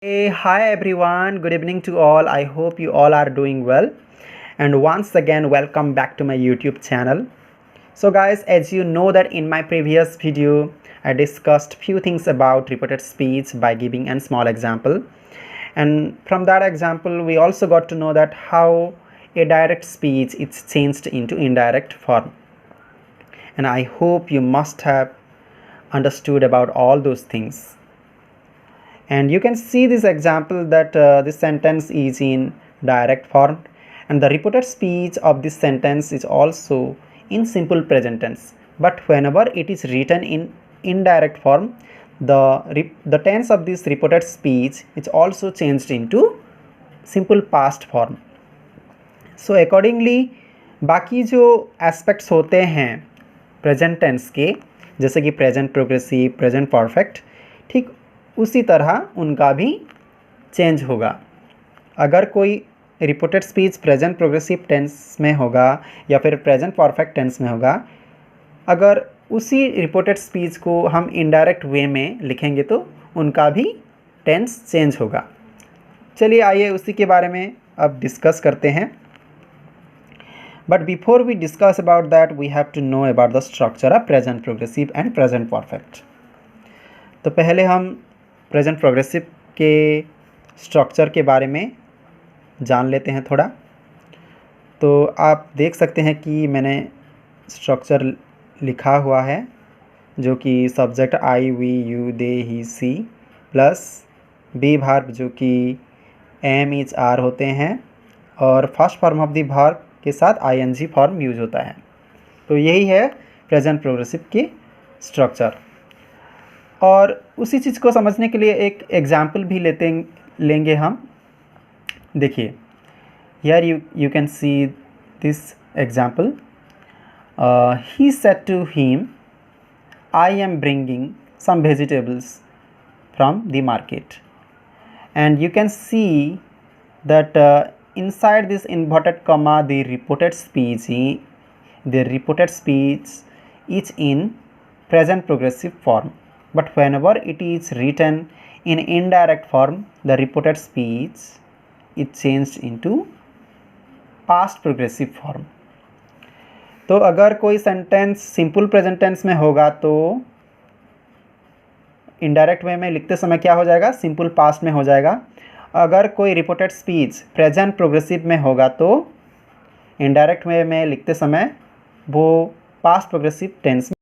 Hey, hi everyone. Good evening to all. I hope you all are doing well. And once again, welcome back to my YouTube channel. So guys, as you know that in my previous video, I discussed few things about repeated speech by giving a small example. And from that example, we also got to know that how a direct speech is changed into indirect form. And I hope you must have understood about all those things. And you can see this example that this sentence is in direct form and the repeated speech of this sentence is also in simple present tense, but whenever it is written in indirect form, the tense of this repeated speech is also changed into simple past form. So accordingly बाकी जो aspects होते हैं present tense के, जैसे कि present progressive, present perfect, ठीक उसी तरह उनका भी चेंज होगा. अगर कोई reported speech present progressive tense में होगा या फिर प्रेजेंट परफेक्ट टेंस में होगा, अगर उसी रिपोर्टेड स्पीच को हम इनडायरेक्ट वे में लिखेंगे तो उनका भी टेंस चेंज होगा. चलिए आइए उसी के बारे में अब डिस्कस करते हैं. But before we discuss about that, we have to know about the structure of present progressive and present perfect. तो पहले हम प्रेजेंट प्रोग्रेसिव के स्ट्रक्चर के बारे में जान लेते हैं थोड़ा. तो आप देख सकते हैं कि मैंने स्ट्रक्चर लिखा हुआ है, जो कि subject I, we, you, they, he, she plus be verb जो कि एम, इज, आर होते हैं और first form of the verb के साथ आईएनजी फॉर्म यूज होता है. तो यही है प्रेजेंट प्रोग्रेसिव की स्ट्रक्चर. और उसी चीज़ को समझने के लिए एक एग्जाम्पल भी लेंगे हम. देखिए, here you can see this example. He said to him, I am bringing some vegetables from the market. And you can see that inside this inverted comma the reported speech is in present progressive form, but whenever it is written in indirect form, the reported speech is changed into past progressive form. तो अगर कोई sentence simple present tense में होगा तो indirect way में लिखते समय क्या हो जाएगा, सिंपल पास्ट में हो जाएगा. अगर कोई रिपोर्टेड स्पीच प्रेजेंट प्रोग्रेसिव में होगा तो इनडायरेक्ट वे में लिखते समय वो पास्ट प्रोग्रेसिव टेंस